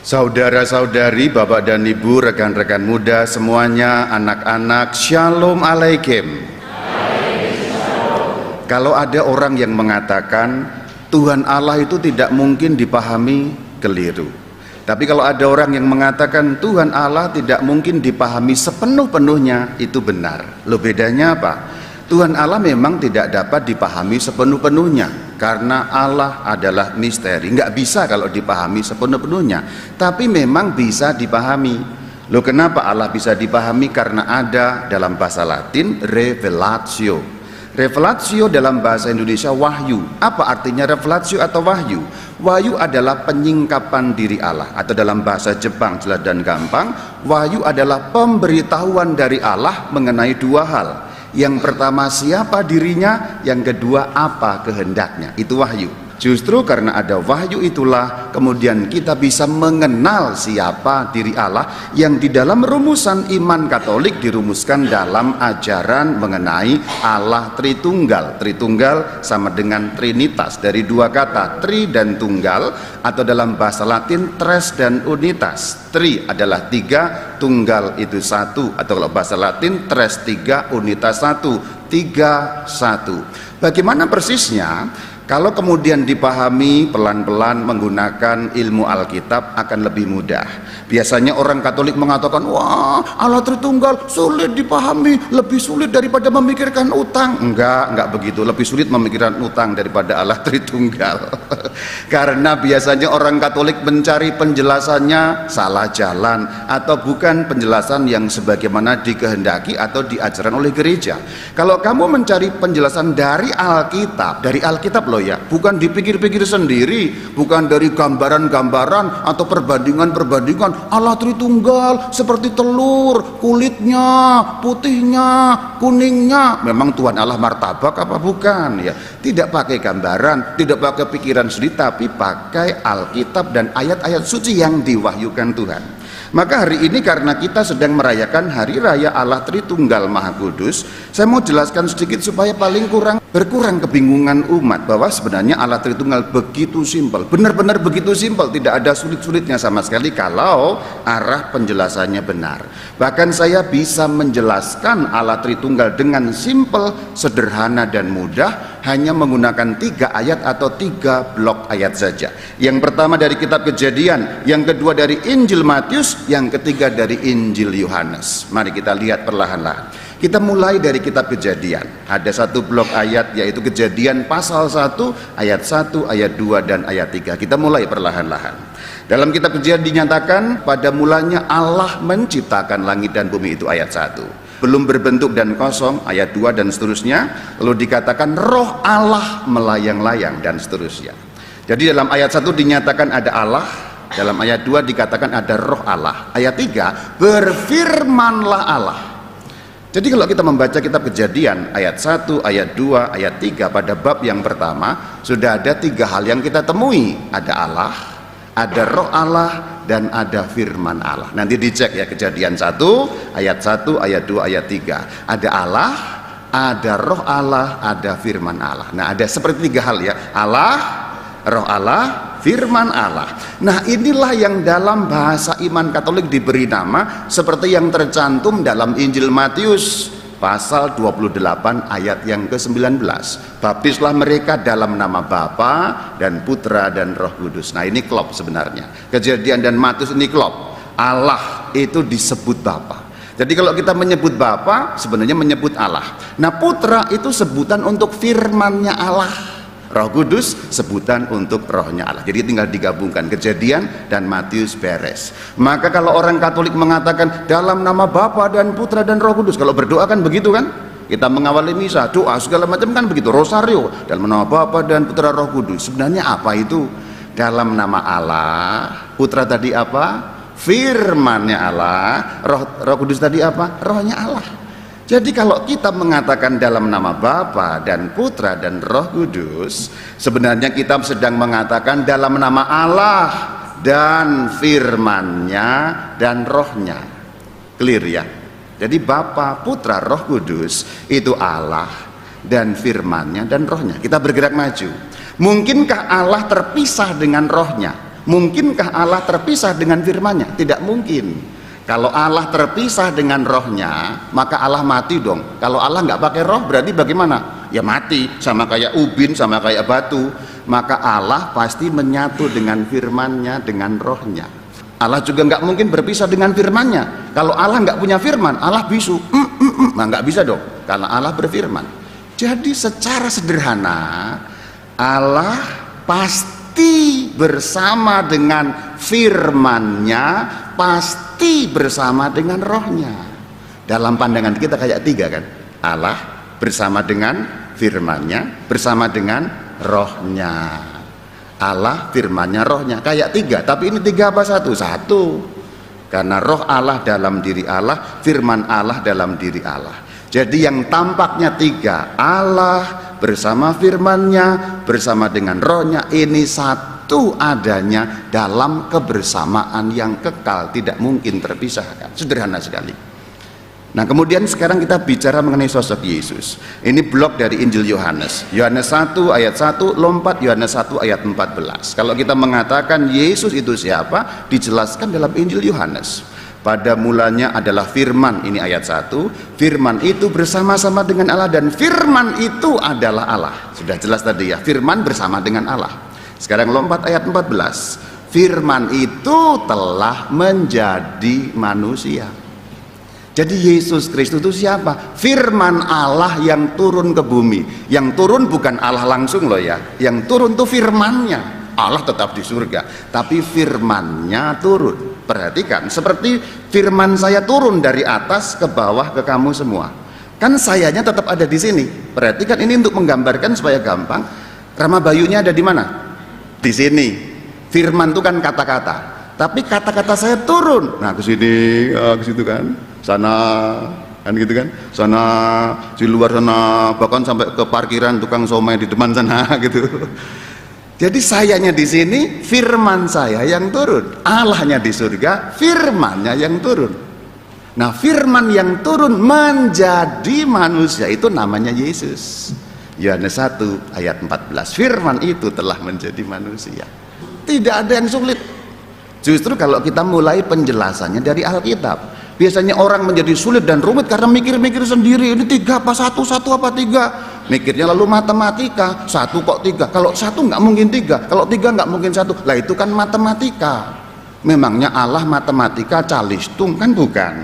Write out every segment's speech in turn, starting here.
Saudara-saudari, Bapak dan Ibu, rekan-rekan muda semuanya, anak-anak, Shalom Alaikum. Kalau ada orang yang mengatakan Tuhan Allah itu tidak mungkin dipahami, keliru. Tapi kalau ada orang yang mengatakan Tuhan Allah tidak mungkin dipahami sepenuh-penuhnya, itu benar. Loh, bedanya apa? Tuhan Allah memang tidak dapat dipahami sepenuh-penuhnya karena Allah adalah misteri. Nggak bisa kalau dipahami sepenuh-penuhnya, tapi memang bisa dipahami. Loh, kenapa Allah bisa dipahami? Karena ada dalam bahasa Latin revelatio. Revelatio dalam bahasa Indonesia wahyu. Apa artinya revelatio atau wahyu? Wahyu adalah penyingkapan diri Allah, atau dalam bahasa Jepang jelas dan gampang, wahyu adalah pemberitahuan dari Allah mengenai dua hal. Yang pertama siapa dirinya, yang kedua apa kehendaknya. Itu wahyu. Justru karena ada wahyu itulah kemudian kita bisa mengenal siapa diri Allah, yang di dalam rumusan iman Katolik dirumuskan dalam ajaran mengenai Allah Tritunggal. Tritunggal sama dengan Trinitas, dari dua kata, tri dan tunggal, atau dalam bahasa Latin tres dan unitas. Tri adalah tiga, tunggal itu satu, atau kalau bahasa Latin tres tiga, unitas satu, tiga satu. Bagaimana persisnya? Kalau kemudian dipahami pelan-pelan menggunakan ilmu Alkitab akan lebih mudah. Biasanya orang Katolik mengatakan, wah, Allah Tritunggal sulit dipahami, lebih sulit daripada memikirkan utang. Enggak begitu, lebih sulit memikirkan utang daripada Allah Tritunggal. Karena biasanya orang Katolik mencari penjelasannya salah jalan, atau bukan penjelasan yang sebagaimana dikehendaki atau diajarkan oleh gereja. Kalau kamu mencari penjelasan dari Alkitab loh ya, bukan dipikir-pikir sendiri, bukan dari gambaran-gambaran atau perbandingan-perbandingan. Allah Tritunggal seperti telur, kulitnya, putihnya, kuningnya. Memang Tuhan Allah martabak apa bukan ya? Tidak pakai gambaran, tidak pakai pikiran sendiri, tapi pakai Alkitab dan ayat-ayat suci yang diwahyukan Tuhan. Maka hari ini karena kita sedang merayakan Hari Raya Allah Tritunggal Maha Kudus, saya mau jelaskan sedikit supaya paling berkurang kebingungan umat bahwa sebenarnya Allah Tritunggal begitu simpel, benar-benar begitu simpel, tidak ada sulit-sulitnya sama sekali kalau arah penjelasannya benar. Bahkan saya bisa menjelaskan Allah Tritunggal dengan simpel, sederhana dan mudah, hanya menggunakan 3 ayat atau 3 blok ayat saja. Yang pertama dari kitab Kejadian, yang kedua dari Injil Matius, yang ketiga dari Injil Yohanes. Mari kita lihat perlahan-lahan. Kita mulai dari kitab Kejadian. Ada 1 blok ayat, yaitu Kejadian pasal 1 ayat 1, ayat 2 dan ayat 3. Kita mulai perlahan-lahan. Dalam kitab Kejadian dinyatakan pada mulanya Allah menciptakan langit dan bumi, itu ayat 1. Belum berbentuk dan kosong, ayat 2 dan seterusnya. Lalu dikatakan roh Allah melayang-layang dan seterusnya. Jadi dalam ayat 1 dinyatakan ada Allah, dalam ayat 2 dikatakan ada roh Allah. Ayat 3, berfirmanlah Allah. Jadi kalau kita membaca kitab Kejadian ayat 1, ayat 2, ayat 3 pada bab yang pertama sudah ada 3 hal yang kita temui. Ada Allah, ada roh Allah, dan ada firman Allah. Nanti dicek ya, Kejadian 1 ayat 1, ayat 2, ayat 3. Ada Allah, ada roh Allah, ada firman Allah. Nah, ada seperti 3 hal ya, Allah, roh Allah, firman Allah. Nah, inilah yang dalam bahasa iman Katolik diberi nama seperti yang tercantum dalam Injil Matius pasal 28 ayat yang ke-19. Baptislah mereka dalam nama Bapa dan Putra dan Roh Kudus. Nah, ini klop sebenarnya. Kejadian dan Matius ini klop. Allah itu disebut Bapa. Jadi kalau kita menyebut Bapa sebenarnya menyebut Allah. Nah, Putra itu sebutan untuk firman-Nya Allah. Roh Kudus sebutan untuk rohnya Allah. Jadi tinggal digabungkan Kejadian dan Matius, beres. Maka kalau orang Katolik mengatakan dalam nama Bapa dan Putra dan Roh Kudus, kalau berdoa kan begitu kan? Kita mengawali misa, doa segala macam kan begitu, rosario, dalam nama Bapa dan Putra Roh Kudus. Sebenarnya apa itu? Dalam nama Allah, Putra tadi apa? Firman-Nya Allah, Roh Kudus tadi apa? Rohnya Allah. Jadi kalau kita mengatakan dalam nama Bapa dan Putra dan Roh Kudus, sebenarnya kita sedang mengatakan dalam nama Allah dan firman-Nya dan rohnya. Clear ya? Jadi Bapa, Putra, Roh Kudus itu Allah dan firman-Nya dan rohnya. Kita bergerak maju. Mungkinkah Allah terpisah dengan rohnya? Mungkinkah Allah terpisah dengan firman-Nya? Tidak mungkin. Kalau Allah terpisah dengan rohnya, maka Allah mati dong. Kalau Allah nggak pakai roh, berarti bagaimana? Ya mati, sama kayak ubin, sama kayak batu. Maka Allah pasti menyatu dengan firman-Nya, dengan rohnya. Allah juga nggak mungkin berpisah dengan firman-Nya. Kalau Allah nggak punya firman, Allah bisu. Nah, nggak bisa dong, karena Allah berfirman. Jadi secara sederhana, Allah pasti bersama dengan firman-Nya, pasti bersama dengan rohnya. Dalam pandangan kita kayak tiga kan, Allah bersama dengan firman-Nya, bersama dengan rohnya. Allah, firman-Nya, rohnya, kayak tiga. Tapi ini tiga apa satu? Satu. Karena roh Allah dalam diri Allah, firman Allah dalam diri Allah. Jadi yang tampaknya tiga, Allah bersama firman-Nya, bersama dengan rohnya, ini satu adanya dalam kebersamaan yang kekal, tidak mungkin terpisahkan. Sederhana sekali. Nah, kemudian sekarang kita bicara mengenai sosok Yesus. Ini blok dari Injil Yohanes. Yohanes 1 ayat 1, lompat Yohanes 1 ayat 14. Kalau kita mengatakan Yesus itu siapa, dijelaskan dalam Injil Yohanes. Pada mulanya adalah firman, ini ayat 1. Firman itu bersama-sama dengan Allah, dan firman itu adalah Allah. Sudah jelas tadi ya, firman bersama dengan Allah. Sekarang lompat ayat 14. Firman itu telah menjadi manusia. Jadi Yesus Kristus itu siapa? Firman Allah yang turun ke bumi. Yang turun bukan Allah langsung loh ya. Yang turun tuh firman-Nya. Allah tetap di surga, tapi firman-Nya turun. Perhatikan, seperti firman saya turun dari atas ke bawah ke kamu semua. Kan sayanya tetap ada di sini. Perhatikan, ini untuk menggambarkan supaya gampang. Rama Bayunya ada di mana? Di sini. Firman itu kan kata-kata. Tapi kata-kata saya turun. Nah, ke sini, ke situ kan. Sana, kan gitu kan. Sana, di luar sana, bahkan sampai ke parkiran tukang somai di depan sana gitu. Jadi sayanya di sini, firman saya yang turun. Allahnya di surga, firman-Nya yang turun. Nah, firman yang turun menjadi manusia itu namanya Yesus. Yohanes 1 ayat 14. Firman itu telah menjadi manusia. Tidak ada yang sulit. Justru kalau kita mulai penjelasannya dari Alkitab. Biasanya orang menjadi sulit dan rumit karena mikir-mikir sendiri. Ini tiga apa satu, satu apa tiga. Mikirnya lalu matematika, satu kok tiga. Kalau satu nggak mungkin tiga, kalau tiga nggak mungkin satu. Lah itu kan matematika. Memangnya Allah matematika calistung kan bukan.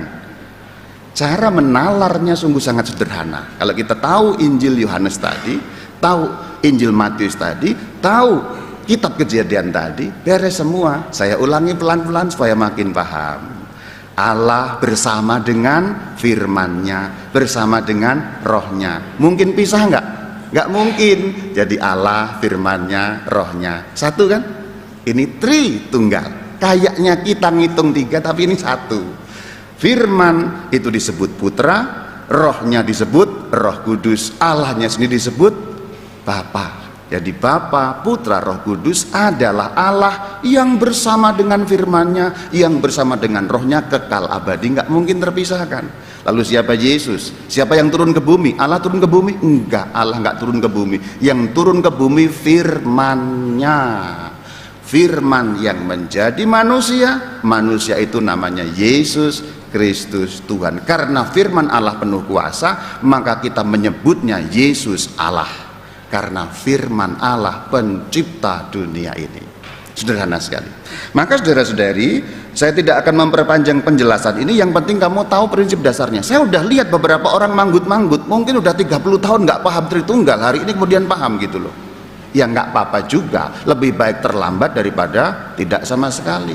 Cara menalarnya sungguh sangat sederhana. Kalau kita tahu Injil Yohanes tadi, tahu Injil Matius tadi, tahu kitab Kejadian tadi, beres semua. Saya ulangi pelan-pelan supaya makin paham. Allah bersama dengan firman-Nya, bersama dengan rohnya. Mungkin pisah nggak? Nggak mungkin. Jadi Allah, firman-Nya, rohnya. Satu kan? Ini tritunggal. Kayaknya kita ngitung tiga, tapi ini satu. Firman itu disebut putra, rohnya disebut roh kudus, Allahnya sendiri disebut Bapa. Jadi Bapa, Putra, Roh Kudus adalah Allah yang bersama dengan firman-Nya, yang bersama dengan rohnya kekal abadi, nggak mungkin terpisahkan. Lalu siapa Yesus? Siapa yang turun ke bumi? Allah turun ke bumi? Enggak, Allah nggak turun ke bumi. Yang turun ke bumi firman-Nya. Firman yang menjadi manusia, manusia itu namanya Yesus Kristus Tuhan. Karena firman Allah penuh kuasa, maka kita menyebutnya Yesus Allah. Karena firman Allah pencipta dunia ini. Sederhana sekali. Maka saudara-saudari, saya tidak akan memperpanjang penjelasan ini. Yang penting kamu tahu prinsip dasarnya. Saya udah lihat beberapa orang manggut-manggut, mungkin udah 30 tahun nggak paham Tritunggal, hari ini kemudian paham gitu loh. Ya nggak apa-apa juga, lebih baik terlambat daripada tidak sama sekali.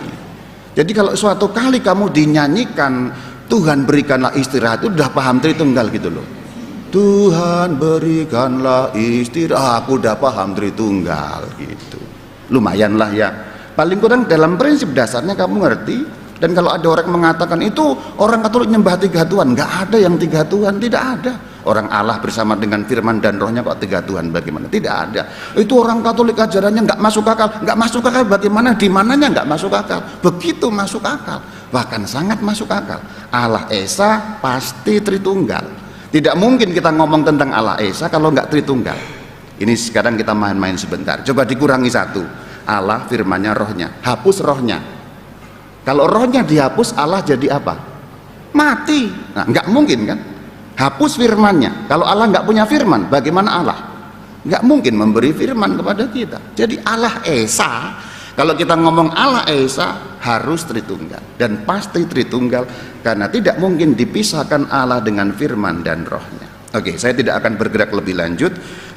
Jadi kalau suatu kali kamu dinyanyikan Tuhan berikanlah istirahat, itu udah paham Tritunggal gitu loh. Tuhan berikanlah istirahat, aku udah paham Tritunggal gitu. Lumayan lah ya, paling kurang dalam prinsip dasarnya kamu ngerti. Dan kalau ada orang mengatakan itu orang Katolik nyembah tiga Tuhan, nggak ada yang tiga Tuhan, tidak ada. Orang Allah bersama dengan firman dan rohnya kok tiga Tuhan, bagaimana? Tidak ada. Itu orang Katolik ajarannya nggak masuk akal. Nggak masuk akal bagaimana? Di mananya nggak masuk akal? Begitu masuk akal, bahkan sangat masuk akal. Allah Esa pasti Tritunggal. Tidak mungkin kita ngomong tentang Allah Esa kalau nggak Tritunggal. Ini sekarang kita main-main sebentar. Coba dikurangi satu. Allah, firmannya, rohnya. Hapus rohnya. Kalau rohnya dihapus, Allah jadi apa? Mati. Nah, nggak mungkin kan? Hapus firmannya. Kalau Allah nggak punya firman, bagaimana Allah? Nggak mungkin memberi firman kepada kita. Jadi Allah Esa, kalau kita ngomong Allah Esa, harus Tritunggal, dan pasti Tritunggal, karena tidak mungkin dipisahkan Allah dengan firman dan rohnya. Oke, saya tidak akan bergerak lebih lanjut.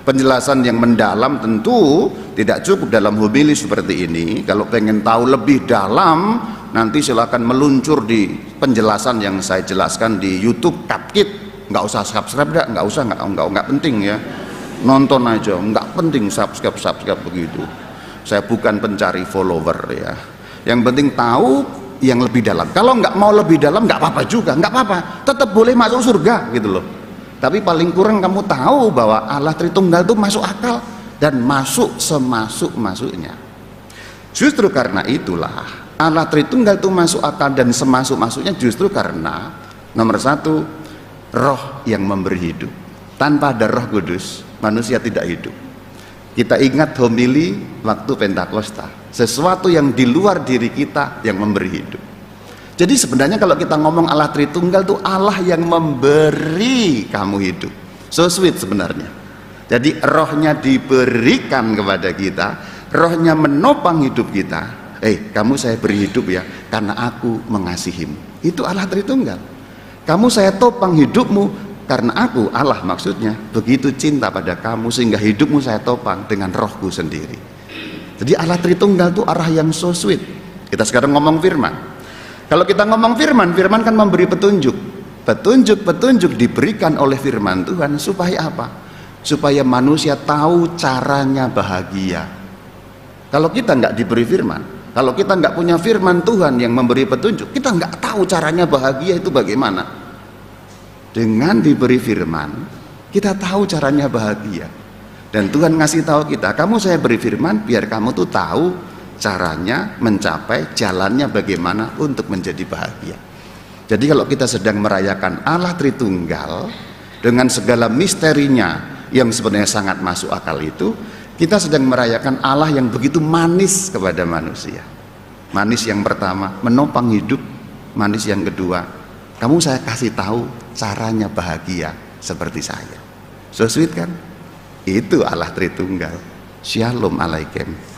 Penjelasan yang mendalam tentu tidak cukup dalam homili seperti ini. Kalau pengen tahu lebih dalam, nanti silakan meluncur di penjelasan yang saya jelaskan di YouTube Kapkit. Nggak usah subscribe, nggak usah, nggak penting ya. Nonton aja, nggak penting subscribe begitu. Saya bukan pencari follower ya. Yang penting tahu yang lebih dalam. Kalau nggak mau lebih dalam, nggak apa-apa juga, nggak apa-apa. Tetap boleh masuk surga gitu loh. Tapi paling kurang kamu tahu bahwa Allah Tritunggal itu masuk akal dan masuk semasuk-masuknya. Justru karena itulah Allah Tritunggal itu masuk akal dan semasuk-masuknya, justru karena nomor satu, roh yang memberi hidup. Tanpa ada Roh Kudus, manusia tidak hidup. Kita ingat homili waktu Pentakosta, sesuatu yang di luar diri kita yang memberi hidup. Jadi sebenarnya kalau kita ngomong Allah Tritunggal itu Allah yang memberi kamu hidup. So sweet sebenarnya. Jadi rohnya diberikan kepada kita, rohnya menopang hidup kita. Kamu saya beri hidup ya, karena aku mengasihimu. Itu Allah Tritunggal. Kamu saya topang hidupmu, karena aku, Allah maksudnya, begitu cinta pada kamu sehingga hidupmu saya topang dengan rohku sendiri. Jadi Allah Tritunggal itu arah yang so sweet. Kita sekarang ngomong firman. Kalau kita ngomong firman, firman kan memberi petunjuk. Petunjuk diberikan oleh firman Tuhan supaya apa? Supaya manusia tahu caranya bahagia. Kalau kita nggak diberi firman, kalau kita nggak punya firman Tuhan yang memberi petunjuk, kita nggak tahu caranya bahagia itu bagaimana. Dengan diberi firman, kita tahu caranya bahagia. Dan Tuhan ngasih tahu kita, kamu saya beri firman biar kamu tuh tahu caranya mencapai, jalannya bagaimana untuk menjadi bahagia. Jadi kalau kita sedang merayakan Allah Tritunggal dengan segala misterinya yang sebenarnya sangat masuk akal itu, kita sedang merayakan Allah yang begitu manis kepada manusia. Manis yang pertama, menopang hidup. Manis yang kedua, kamu saya kasih tahu caranya bahagia seperti saya. So sweet kan? Itu Allah Tritunggal. Shalom alaikum.